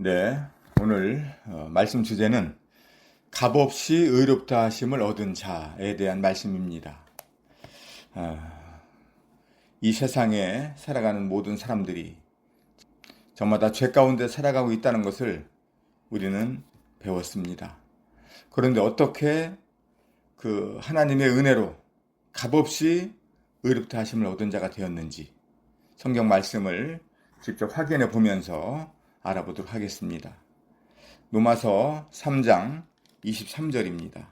네, 오늘 말씀 주제는 값없이 의롭다 하심을 얻은 자에 대한 말씀입니다. 이 세상에 살아가는 모든 사람들이 저마다 죄 가운데 살아가고 있다는 것을 우리는 배웠습니다. 그런데 어떻게 그 하나님의 은혜로 값없이 의롭다 하심을 얻은 자가 되었는지 성경 말씀을 직접 확인해 보면서 알아보도록 하겠습니다. 로마서 3장 23절입니다.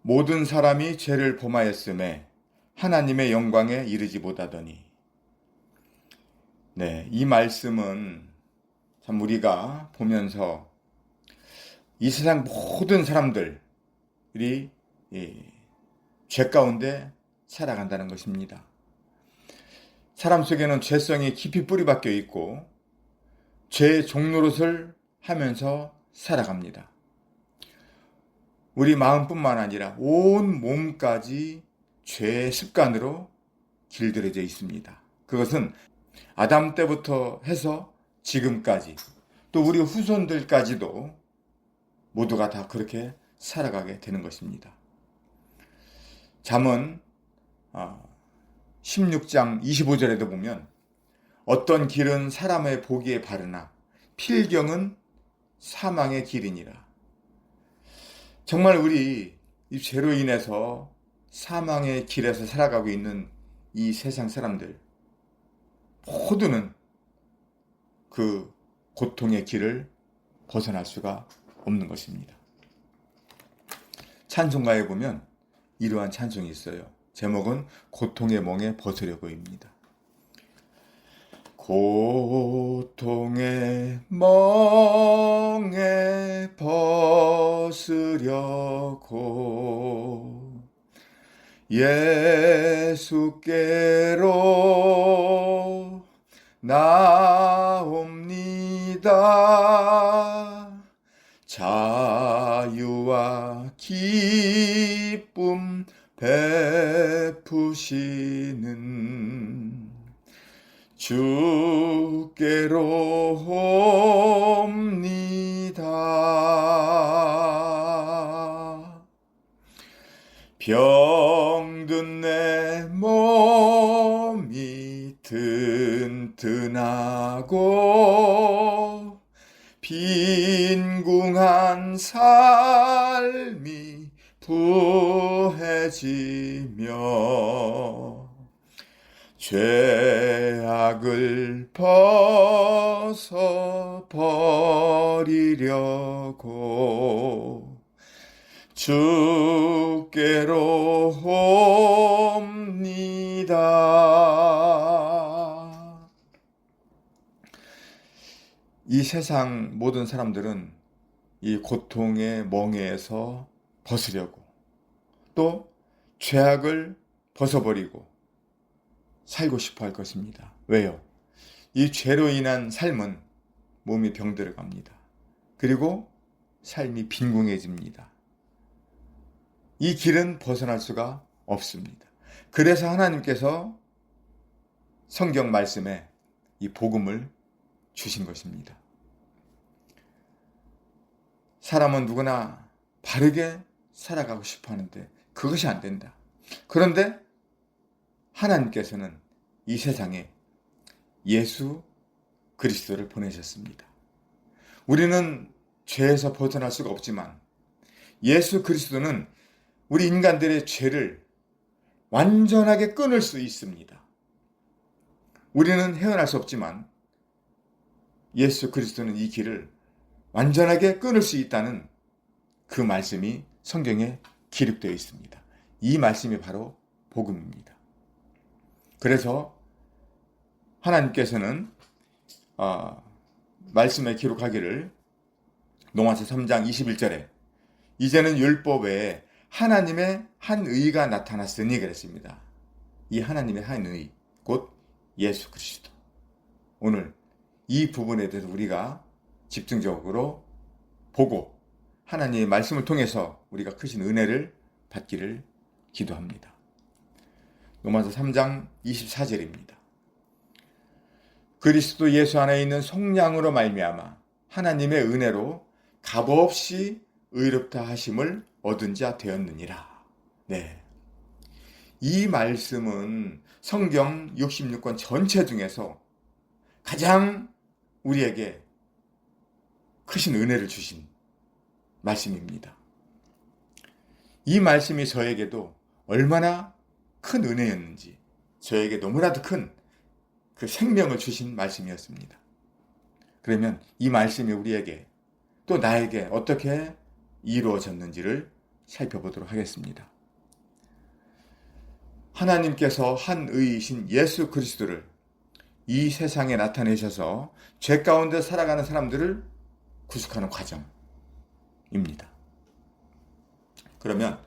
모든 사람이 죄를 범하였음에 하나님의 영광에 이르지 못하더니. 네, 이 말씀은 참 우리가 보면서 이 세상 모든 사람들이 죄 가운데 살아간다는 것입니다. 사람 속에는 죄성이 깊이 뿌리박혀 있고 죄의 종노릇을 하면서 살아갑니다. 우리 마음뿐만 아니라 온 몸까지 죄의 습관으로 길들여져 있습니다. 그것은 아담 때부터 해서 지금까지 또 우리 후손들까지도 모두가 다 그렇게 살아가게 되는 것입니다. 잠언 16장 25절에도 보면 어떤 길은 사람의 보기에 바르나 필경은 사망의 길이니라. 정말 우리 이 죄로 인해서 사망의 길에서 살아가고 있는 이 세상 사람들 모두는 그 고통의 길을 벗어날 수가 없는 것입니다. 찬송가에 보면 이러한 찬송이 있어요. 제목은 고통의 멍에 벗으려고입니다. 고통의 멍에 벗으려고 예수께로 나옵니다. 자유와 기쁨 베푸시는 주께로 옵니다. 병든 내 몸이 튼튼하고 빈궁한 삶이 부해지며 죄악을 벗어버리려고 주께로 옵니다. 이 세상 모든 사람들은 이 고통의 멍에에서 벗으려고 또 죄악을 벗어버리고 살고 싶어 할 것입니다. 왜요? 이 죄로 인한 삶은 몸이 병들어 갑니다. 그리고 삶이 빈궁해집니다. 이 길은 벗어날 수가 없습니다. 그래서 하나님께서 성경 말씀에 이 복음을 주신 것입니다. 사람은 누구나 바르게 살아가고 싶어 하는데 그것이 안 된다. 그런데 하나님께서는 이 세상에 예수 그리스도를 보내셨습니다. 우리는 죄에서 벗어날 수가 없지만 예수 그리스도는 우리 인간들의 죄를 완전하게 끊을 수 있습니다. 우리는 헤어날 수 없지만 예수 그리스도는 이 길을 완전하게 끊을 수 있다는 그 말씀이 성경에 기록되어 있습니다. 이 말씀이 바로 복음입니다. 그래서 하나님께서는 말씀에 기록하기를 로마서 3장 21절에 이제는 율법 외에 하나님의 한 의가 나타났으니 그랬습니다. 이 하나님의 한 의, 곧 예수 그리스도. 오늘 이 부분에 대해서 우리가 집중적으로 보고 하나님의 말씀을 통해서 우리가 크신 은혜를 받기를 기도합니다. 로마서 3장 24절입니다. 그리스도 예수 안에 있는 속량으로 말미암아 하나님의 은혜로 값없이 의롭다 하심을 얻은 자 되었느니라. 네. 이 말씀은 성경 66권 전체 중에서 가장 우리에게 크신 은혜를 주신 말씀입니다. 이 말씀이 저에게도 얼마나 큰 은혜였는지, 저에게 너무나도 큰 그 생명을 주신 말씀이었습니다. 그러면 이 말씀이 우리에게 또 나에게 어떻게 이루어졌는지를 살펴보도록 하겠습니다. 하나님께서 한 의이신 예수 그리스도를 이 세상에 나타내셔서 죄 가운데 살아가는 사람들을 구속하는 과정입니다. 그러면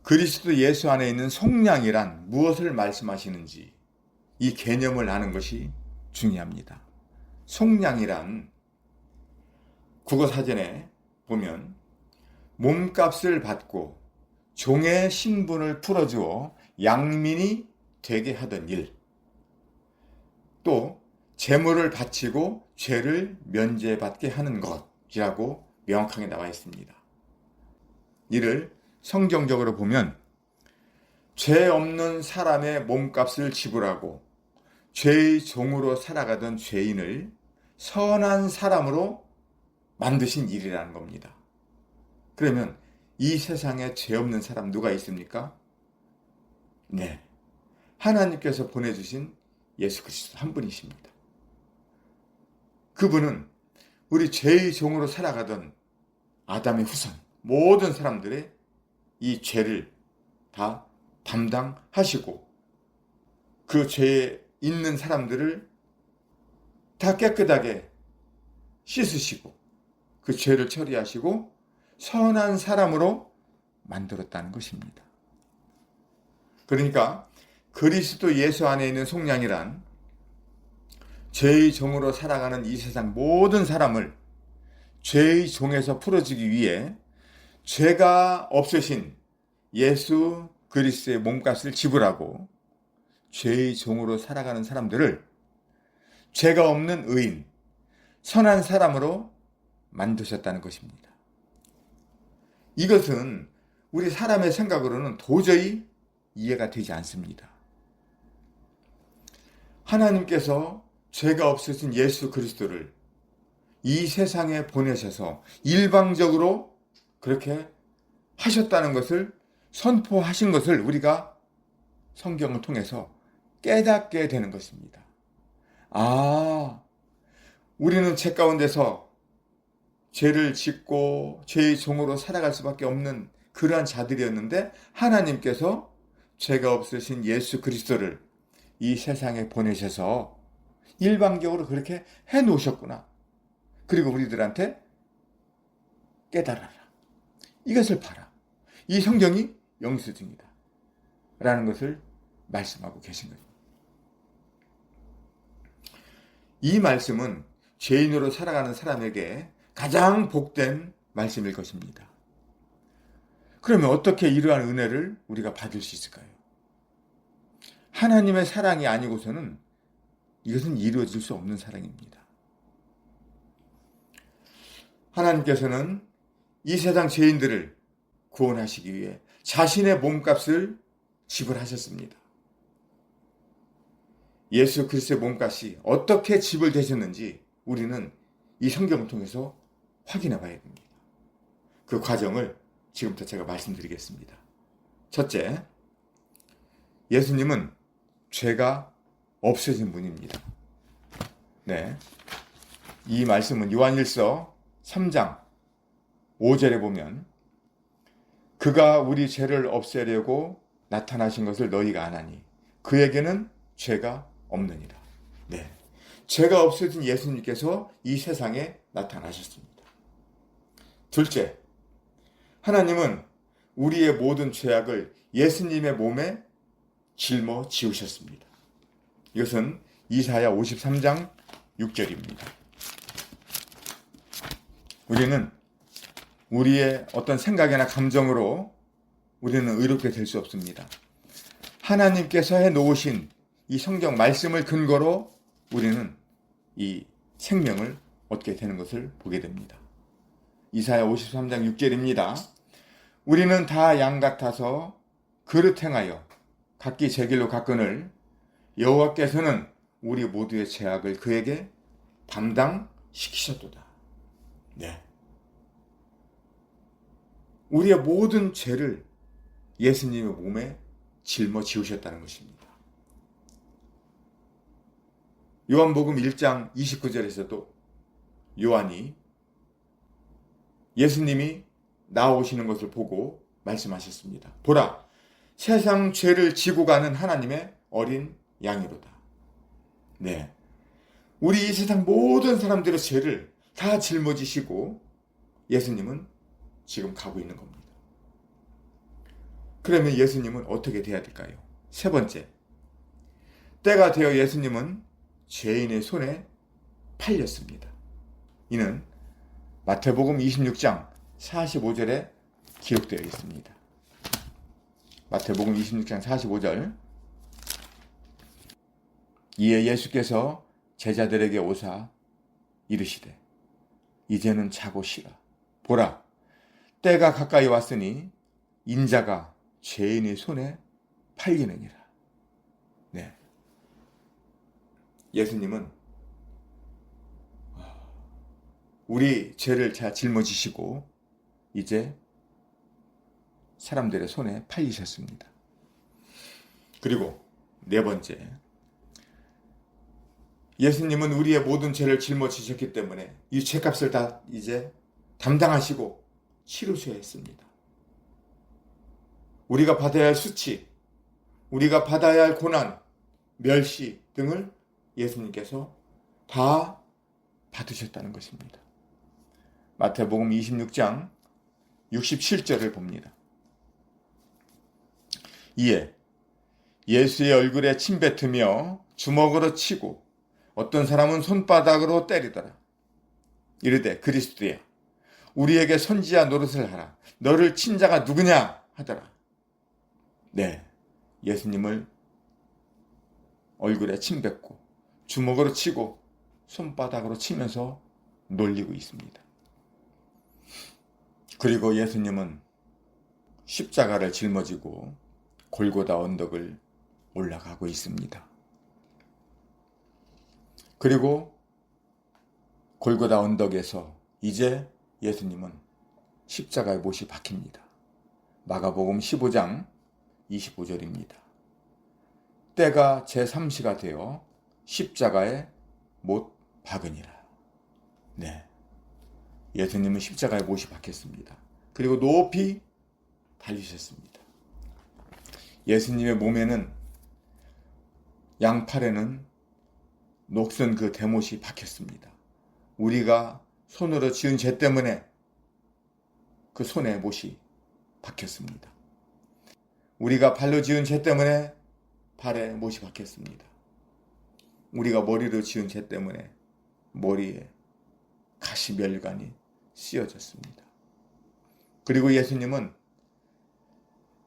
그리스도 예수 안에 있는 속량이란 무엇을 말씀하시는지 이 개념을 아는 것이 중요합니다. 속량이란 국어사전에 보면 몸값을 받고 종의 신분을 풀어주어 양민이 되게 하던 일, 또 재물을 바치고 죄를 면제받게 하는 것이라고 명확하게 나와 있습니다. 이를 성경적으로 보면 죄 없는 사람의 몸값을 지불하고 죄의 종으로 살아가던 죄인을 선한 사람으로 만드신 일이라는 겁니다. 그러면 이 세상에 죄 없는 사람 누가 있습니까? 네. 하나님께서 보내주신 예수 그리스도 한 분이십니다. 그분은 우리 죄의 종으로 살아가던 아담의 후손, 모든 사람들의 이 죄를 다 담당하시고 그 죄에 있는 사람들을 다 깨끗하게 씻으시고 그 죄를 처리하시고 선한 사람으로 만들었다는 것입니다. 그러니까 그리스도 예수 안에 있는 속량이란 죄의 종으로 살아가는 이 세상 모든 사람을 죄의 종에서 풀어주기 위해 죄가 없으신 예수 그리스도의 몸값을 지불하고 죄의 종으로 살아가는 사람들을 죄가 없는 의인, 선한 사람으로 만드셨다는 것입니다. 이것은 우리 사람의 생각으로는 도저히 이해가 되지 않습니다. 하나님께서 죄가 없으신 예수 그리스도를 이 세상에 보내셔서 일방적으로 그렇게 하셨다는 것을 선포하신 것을 우리가 성경을 통해서 깨닫게 되는 것입니다. 아, 우리는 죄 가운데서 죄를 짓고 죄의 종으로 살아갈 수밖에 없는 그러한 자들이었는데 하나님께서 죄가 없으신 예수 그리스도를 이 세상에 보내셔서 일방적으로 그렇게 해놓으셨구나. 그리고 우리들한테 깨달아라. 이것을 봐라. 이 성경이 영수증이다. 라는 것을 말씀하고 계신 거죠. 이 말씀은 죄인으로 살아가는 사람에게 가장 복된 말씀일 것입니다. 그러면 어떻게 이러한 은혜를 우리가 받을 수 있을까요? 하나님의 사랑이 아니고서는 이것은 이루어질 수 없는 사랑입니다. 하나님께서는 이 세상 죄인들을 구원하시기 위해 자신의 몸값을 지불하셨습니다. 예수 그리스도의 몸값이 어떻게 지불되셨는지 우리는 이 성경을 통해서 확인해 봐야 됩니다. 그 과정을 지금부터 제가 말씀드리겠습니다. 첫째, 예수님은 죄가 없으신 분입니다. 네. 이 말씀은 요한일서 3장 5절에 보면 그가 우리 죄를 없애려고 나타나신 것을 너희가 아나니 그에게는 죄가 없느니라. 네. 죄가 없으신 예수님께서 이 세상에 나타나셨습니다. 둘째, 하나님은 우리의 모든 죄악을 예수님의 몸에 짊어지우셨습니다. 이것은 이사야 53장 6절입니다. 우리는 우리의 어떤 생각이나 감정으로 우리는 의롭게 될 수 없습니다. 하나님께서 해놓으신 이 성경 말씀을 근거로 우리는 이 생명을 얻게 되는 것을 보게 됩니다. 이사야 53장 6절입니다. 우리는 다 양 같아서 그릇 행하여 각기 제 길로 갔거늘 여호와께서는 우리 모두의 죄악을 그에게 담당시키셨도다. 네. 우리의 모든 죄를 예수님의 몸에 짊어지우셨다는 것입니다. 요한복음 1장 29절에서도 요한이 예수님이 나오시는 것을 보고 말씀하셨습니다. 보라, 세상 죄를 지고 가는 하나님의 어린 양이로다. 네. 우리 이 세상 모든 사람들의 죄를 다 짊어지시고 예수님은 지금 가고 있는 겁니다. 그러면 예수님은 어떻게 돼야 될까요? 세 번째, 때가 되어 예수님은 죄인의 손에 팔렸습니다. 이는 마태복음 26장 45절에 기록되어 있습니다. 마태복음 26장 45절. 이에 예수께서 제자들에게 오사 이르시되 이제는 자고 쉬라. 보라, 때가 가까이 왔으니 인자가 죄인의 손에 팔리느니라. 네. 예수님은 우리 죄를 다 짊어지시고 이제 사람들의 손에 팔리셨습니다. 그리고 네 번째, 예수님은 우리의 모든 죄를 짊어지셨기 때문에 이 죄값을 다 이제 담당하시고 치르셔야 했습니다. 우리가 받아야 할 수치, 우리가 받아야 할 고난, 멸시 등을 예수님께서 다 받으셨다는 것입니다. 마태복음 26장 67절을 봅니다. 이에 예수의 얼굴에 침 뱉으며 주먹으로 치고 어떤 사람은 손바닥으로 때리더라. 이르되 그리스도야, 우리에게 선지자 노릇을 하라. 너를 친 자가 누구냐 하더라. 네, 예수님을 얼굴에 침 뱉고 주먹으로 치고 손바닥으로 치면서 놀리고 있습니다. 그리고 예수님은 십자가를 짊어지고 골고다 언덕을 올라가고 있습니다. 그리고 골고다 언덕에서 이제 예수님은 십자가의 못이 박힙니다. 마가복음 15장 25절입니다. 때가 제3시가 되어 십자가에 못 박으니라. 네, 예수님은 십자가에 못이 박혔습니다. 그리고 높이 달리셨습니다. 예수님의 몸에는 양팔에는 녹슨 그 대못이 박혔습니다. 우리가 손으로 지은 죄 때문에 그 손에 못이 박혔습니다. 우리가 발로 지은 죄 때문에 발에 못이 박혔습니다. 우리가 머리로 지은 죄 때문에 머리에 가시멸관이 씌어졌습니다. 그리고 예수님은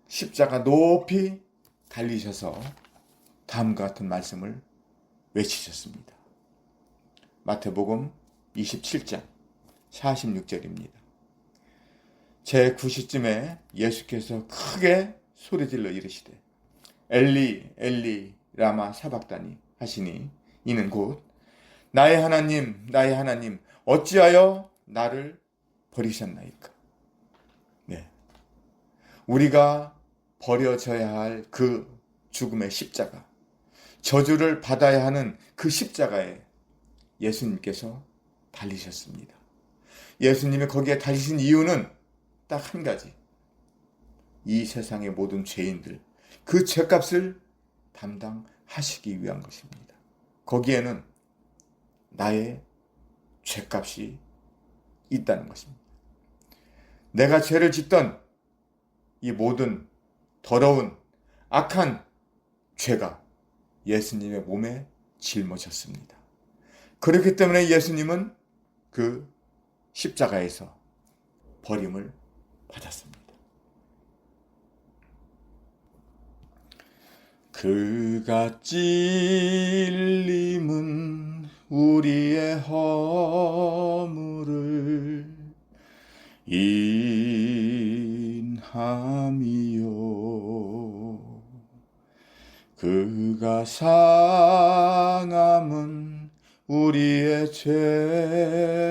십자가 높이 달리셔서 다음과 같은 말씀을 외치셨습니다. 마태복음 27장 46절입니다. 제9시쯤에 예수께서 크게 소리질러 이르시되 엘리 엘리 라마 사박다니 하시니 이는 곧 나의 하나님 나의 하나님 어찌하여 나를 버리셨나이까. 네, 우리가 버려져야 할 그 죽음의 십자가, 저주를 받아야 하는 그 십자가에 예수님께서 달리셨습니다. 예수님이 거기에 달리신 이유는 딱 한 가지, 이 세상의 모든 죄인들 그 죄값을 담당하시기 위한 것입니다. 거기에는 나의 죄값이 있다는 것입니다. 내가 죄를 짓던 이 모든 더러운 악한 죄가 예수님의 몸에 짊어졌습니다. 그렇기 때문에 예수님은 그 십자가에서 버림을 받았습니다. 그가 찔림은 우리의 허물을 인함이요 그가 상함은 우리의 죄악을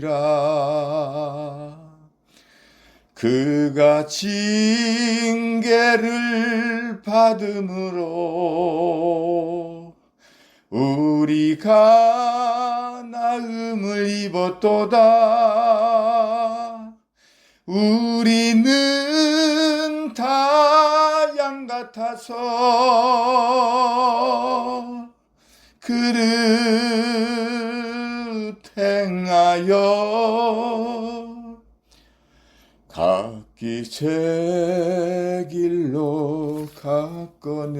인함이라 그가 징계를 받음으로 우리가 나음을 입었도다 우리는 다 양 같아서 그를 행하여 각기 제 길로 갔거늘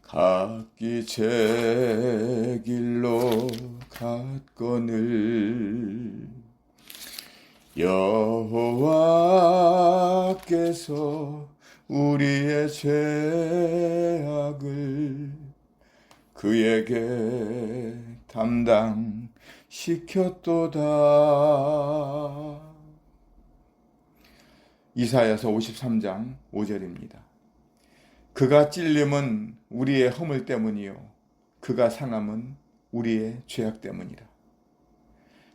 각기 제 길로 갔거늘 여호와께서 우리의 죄악을 그에게 담당시켰도다. 이사야서 53장 5절입니다. 그가 찔림은 우리의 허물 때문이요 그가 상함은 우리의 죄악 때문이라.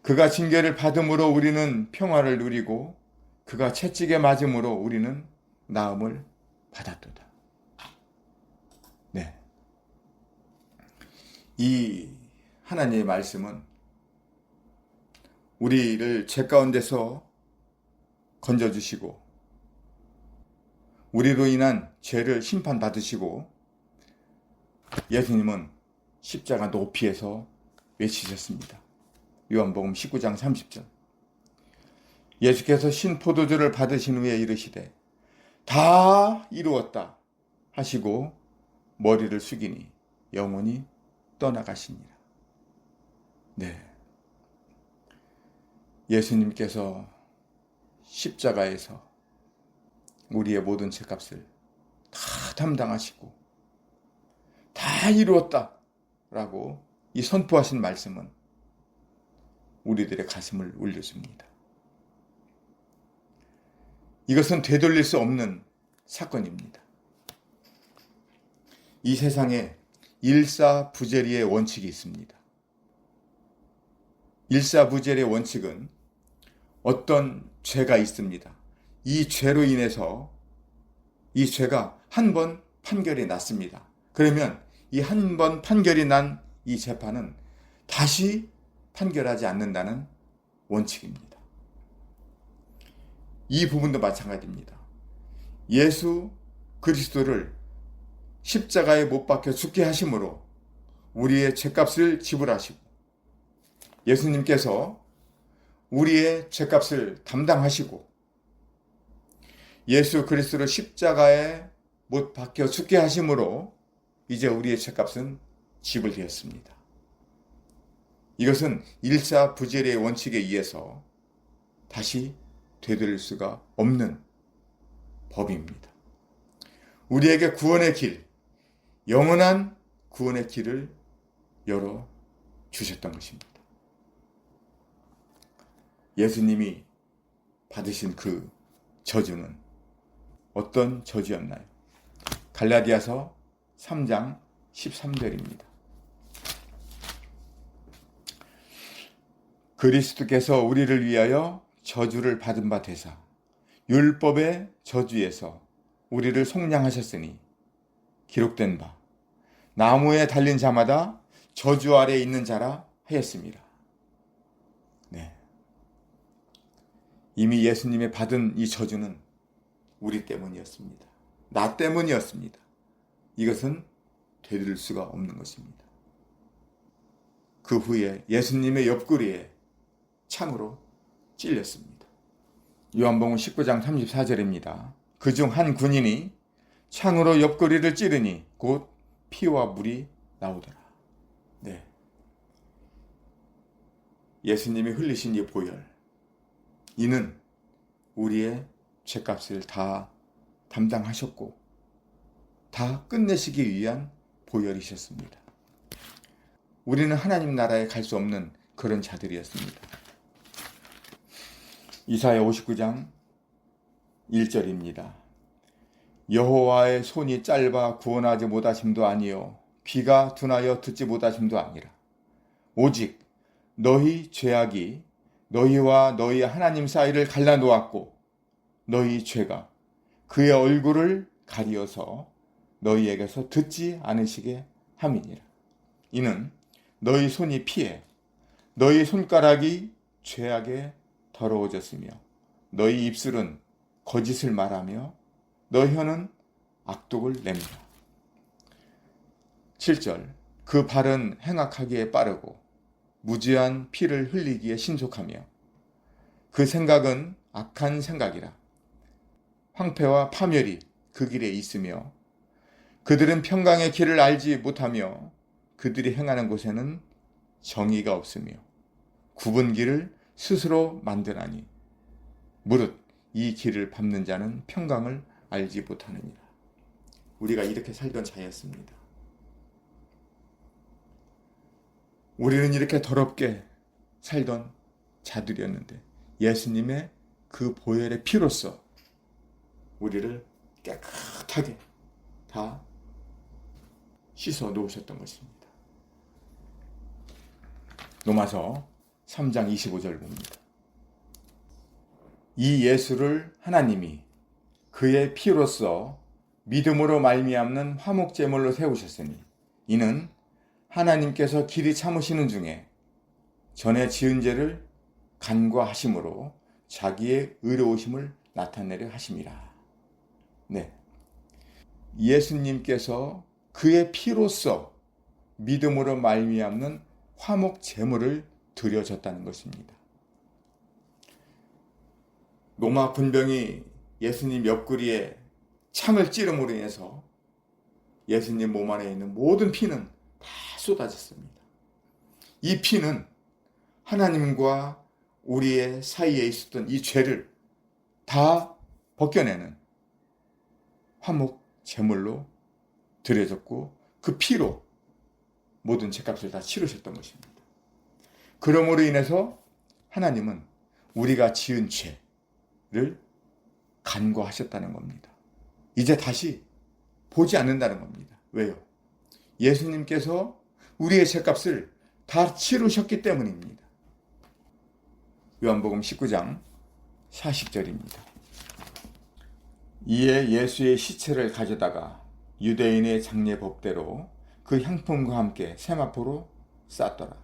그가 징계를 받음으로 우리는 평화를 누리고 그가 채찍에 맞음으로 우리는 나음을 받았도다. 네. 이 하나님의 말씀은 우리를 죄 가운데서 건져주시고 우리로 인한 죄를 심판받으시고 예수님은 십자가 높이에서 외치셨습니다. 요한복음 19장 30절 예수께서 신포도주를 받으신 후에 이르시되 다 이루었다 하시고 머리를 숙이니 영혼이 떠나가시니라. 네, 예수님께서 십자가에서 우리의 모든 죄값을 다 담당하시고 다 이루었다 라고 이 선포하신 말씀은 우리들의 가슴을 울려줍니다. 이것은 되돌릴 수 없는 사건입니다. 이 세상에 일사부재리의 원칙이 있습니다. 일사부재리의 원칙은 어떤 죄가 있습니다. 이 죄로 인해서 이 죄가 한 번 판결이 났습니다. 그러면 이 한 번 판결이 난 이 재판은 다시 판결하지 않는다는 원칙입니다. 이 부분도 마찬가지입니다. 예수 그리스도를 십자가에 못 박혀 죽게 하심으로 우리의 죄값을 지불하시고 예수님께서 우리의 죄값을 담당하시고 예수 그리스도를 십자가에 못 박혀 죽게 하심으로 이제 우리의 죄값은 지불되었습니다. 이것은 일사부재리의 원칙에 의해서 다시 되돌릴 수가 없는 법입니다. 우리에게 구원의 길, 영원한 구원의 길을 열어 주셨던 것입니다. 예수님이 받으신 그 저주는 어떤 저주였나요? 갈라디아서 3장 13절입니다. 그리스도께서 우리를 위하여 저주를 받은 바 되사 율법의 저주에서 우리를 속량하셨으니 기록된 바 나무에 달린 자마다 저주 아래에 있는 자라 하였습니다. 네. 이미 예수님이 받은 이 저주는 우리 때문이었습니다. 나 때문이었습니다. 이것은 되돌릴 수가 없는 것입니다. 그 후에 예수님의 옆구리에 창으로 찔렸습니다. 요한복음 19장 34절입니다. 그중 한 군인이 창으로 옆구리를 찌르니 곧 피와 물이 나오더라. 네. 예수님이 흘리신 이 보혈, 이는 우리의 죄값을 다 담당하셨고 다 끝내시기 위한 보혈이셨습니다. 우리는 하나님 나라에 갈 수 없는 그런 자들이었습니다. 이사야 59장 1절입니다. 여호와의 손이 짧아 구원하지 못하심도 아니요 귀가 둔하여 듣지 못하심도 아니라 오직 너희 죄악이 너희와 너희 하나님 사이를 갈라놓았고 너희 죄가 그의 얼굴을 가리어서 너희에게서 듣지 않으시게 함이니라. 이는 너희 손이 피해 너희 손가락이 죄악에 더러워졌으며 너희 입술은 거짓을 말하며 너희 혀는 악독을 냅니다. 7절 그 발은 행악하기에 빠르고 무지한 피를 흘리기에 신속하며 그 생각은 악한 생각이라. 황폐와 파멸이 그 길에 있으며 그들은 평강의 길을 알지 못하며 그들이 행하는 곳에는 정의가 없으며 굽은 길을 스스로 만드나니 무릇 이 길을 밟는 자는 평강을 알지 못하느니라. 우리가 이렇게 살던 자였습니다. 우리는 이렇게 더럽게 살던 자들이었는데 예수님의 그 보혈의 피로써 우리를 깨끗하게 다 씻어 놓으셨던 것입니다. 로마서 3장 25절 봅니다. 이 예수를 하나님이 그의 피로써 믿음으로 말미암는 화목제물로 세우셨으니 이는 하나님께서 길이 참으시는 중에 전에 지은 죄를 간과하심으로 자기의 의로우심을 나타내려 하심이라. 네, 예수님께서 그의 피로써 믿음으로 말미암는 화목 제물을 드려졌다는 것입니다. 로마 군병이 예수님 옆구리에 창을 찌름으로 인해서 예수님 몸 안에 있는 모든 피는 다 쏟아졌습니다. 이 피는 하나님과 우리의 사이에 있었던 이 죄를 다 벗겨내는 화목 제물로 드려졌고 그 피로 모든 죄값을 다 치르셨던 것입니다. 그러므로 인해서 하나님은 우리가 지은 죄를 간과하셨다는 겁니다. 이제 다시 보지 않는다는 겁니다. 왜요? 예수님께서 우리의 죄값을 다 치르셨기 때문입니다. 요한복음 19장 40절입니다. 이에 예수의 시체를 가져다가 유대인의 장례 법대로 그 향품과 함께 세마포로 쌌더라.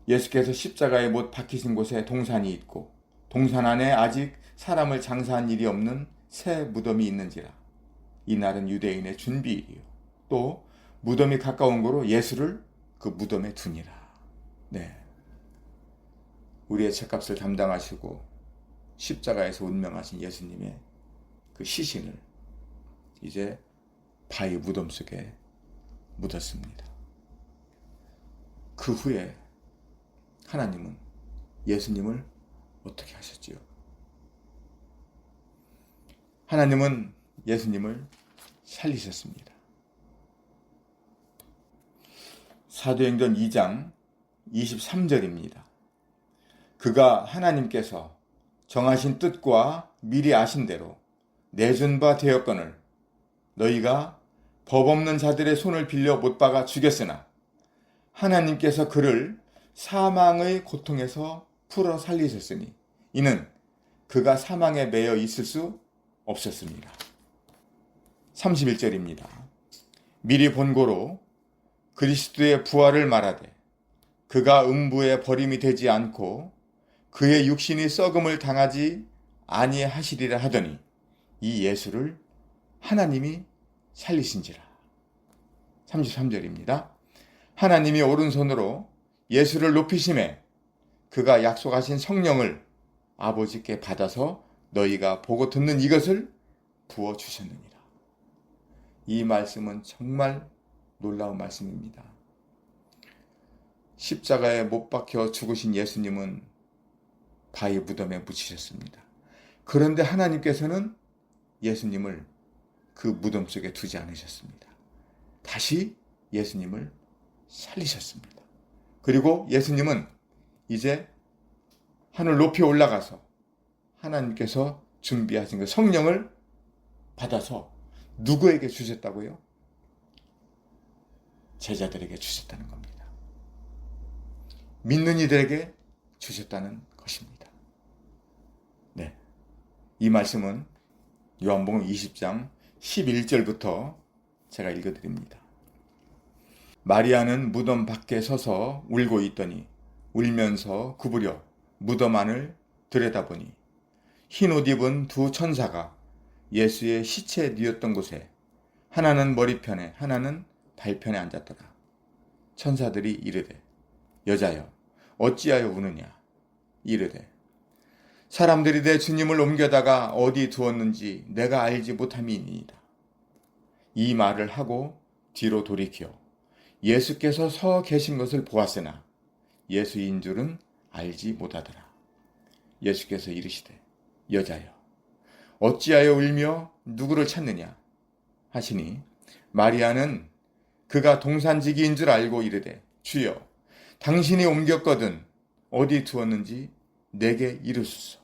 예수께서 십자가에 못 박히신 곳에 동산이 있고 동산 안에 아직 사람을 장사한 일이 없는 새 무덤이 있는지라. 이날은 유대인의 준비일이요. 또 무덤이 가까운 고로 예수를 그 무덤에 두니라. 네, 우리의 죄값을 담당하시고 십자가에서 운명하신 예수님의 그 시신을 이제 바위 무덤 속에 묻었습니다. 그 후에 하나님은 예수님을 어떻게 하셨지요? 하나님은 예수님을 살리셨습니다. 사도행전 2장 23절입니다. 그가 하나님께서 정하신 뜻과 미리 아신 대로 내준 바 되었거늘 너희가 법 없는 자들의 손을 빌려 못 박아 죽였으나 하나님께서 그를 사망의 고통에서 풀어 살리셨으니 이는 그가 사망에 매여 있을 수 없었습니다. 31절입니다. 미리 본고로 그리스도의 부활을 말하되 그가 음부에 버림이 되지 않고 그의 육신이 썩음을 당하지 아니하시리라 하더니 이 예수를 하나님이 살리신지라. 33절입니다. 하나님이 오른손으로 예수를 높이심에 그가 약속하신 성령을 아버지께 받아서 너희가 보고 듣는 이것을 부어주셨느니라. 이 말씀은 정말 놀라운 말씀입니다. 십자가에 못 박혀 죽으신 예수님은 바위 무덤에 묻히셨습니다. 그런데 하나님께서는 예수님을 그 무덤 속에 두지 않으셨습니다. 다시 예수님을 살리셨습니다. 그리고 예수님은 이제 하늘 높이 올라가서 하나님께서 준비하신 그 성령을 받아서 누구에게 주셨다고요? 제자들에게 주셨다는 겁니다. 믿는 이들에게 주셨다는 것입니다. 네, 이 말씀은 요한복음 20장 11절부터 제가 읽어드립니다. 마리아는 무덤 밖에 서서 울고 있더니 울면서 구부려 무덤 안을 들여다보니 흰 옷 입은 두 천사가 예수의 시체에 뉘었던 곳에 하나는 머리편에 하나는 발편에 앉았더라. 천사들이 이르되 여자여 어찌하여 우느냐 이르되 사람들이 내 주님을 옮겨다가 어디 두었는지 내가 알지 못함이니이다. 이 말을 하고 뒤로 돌이켜 예수께서 서 계신 것을 보았으나 예수인 줄은 알지 못하더라. 예수께서 이르시되 여자여 어찌하여 울며 누구를 찾느냐 하시니 마리아는 그가 동산지기인 줄 알고 이르되 주여 당신이 옮겼거든 어디 두었는지 내게 이르소서.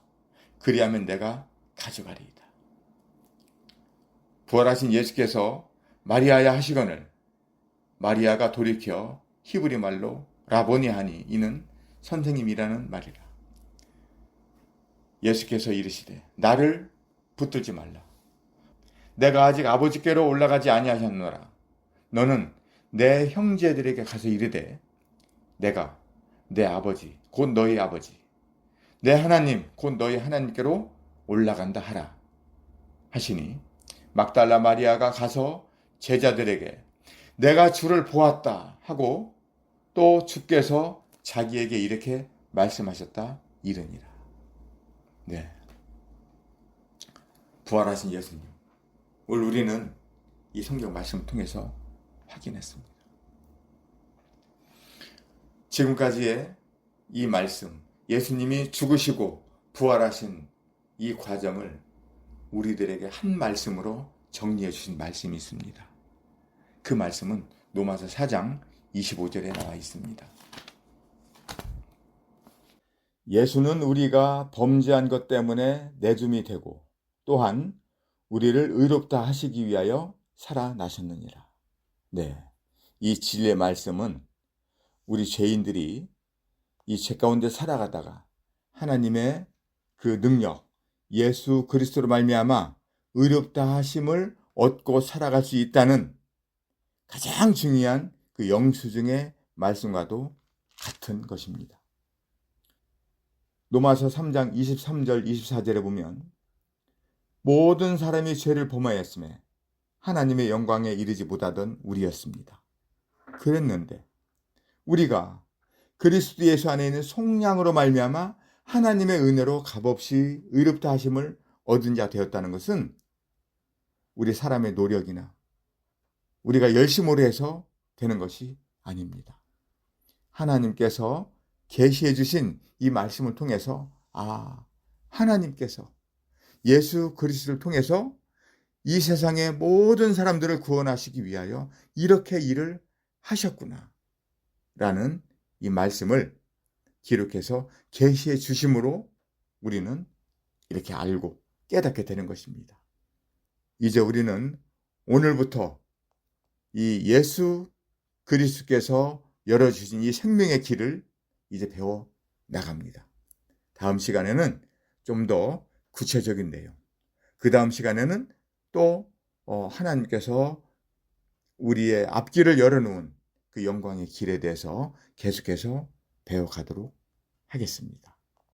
그리하면 내가 가져가리이다. 부활하신 예수께서 마리아야 하시거늘 마리아가 돌이켜 히브리 말로 라보니 하니 이는 선생님이라는 말이라. 예수께서 이르시되 나를 붙들지 말라. 내가 아직 아버지께로 올라가지 아니하셨노라. 너는 내 형제들에게 가서 이르되 내가 내 아버지 곧 너희 아버지 내 하나님 곧 너희 하나님께로 올라간다 하라 하시니 막달라 마리아가 가서 제자들에게 내가 주를 보았다 하고 또 주께서 자기에게 이렇게 말씀하셨다 이르니라. 네, 부활하신 예수님, 오늘 우리는 이 성경 말씀을 통해서 확인했습니다. 지금까지의 이 말씀, 예수님이 죽으시고 부활하신 이 과정을 우리들에게 한 말씀으로 정리해 주신 말씀이 있습니다. 그 말씀은 로마서 4장 25절에 나와 있습니다. 예수는 우리가 범죄한 것 때문에 내줌이 되고 또한 우리를 의롭다 하시기 위하여 살아나셨느니라. 네, 이 진리의 말씀은 우리 죄인들이 이 죄 가운데 살아가다가 하나님의 그 능력, 예수 그리스도로 말미암아 의롭다 하심을 얻고 살아갈 수 있다는 가장 중요한 그 영수증의 말씀과도 같은 것입니다. 로마서 3장 23절 24절에 보면 모든 사람이 죄를 범하였음에 하나님의 영광에 이르지 못하던 우리였습니다. 그랬는데 우리가 그리스도 예수 안에 있는 속량으로 말미암아 하나님의 은혜로 값없이 의롭다 하심을 얻은 자 되었다는 것은 우리 사람의 노력이나 우리가 열심으로 해서 되는 것이 아닙니다. 하나님께서 계시해 주신 이 말씀을 통해서 하나님께서 예수 그리스도를 통해서 이 세상의 모든 사람들을 구원하시기 위하여 이렇게 일을 하셨구나 라는 이 말씀을 기록해서 계시해 주심으로 우리는 이렇게 알고 깨닫게 되는 것입니다. 이제 우리는 오늘부터 이 예수 그리스도께서 열어주신 이 생명의 길을 이제 배워 나갑니다. 다음 시간에는 좀 더 구체적인 내용, 그 다음 시간에는 또 하나님께서 우리의 앞길을 열어놓은 그 영광의 길에 대해서 계속해서 배워가도록 하겠습니다.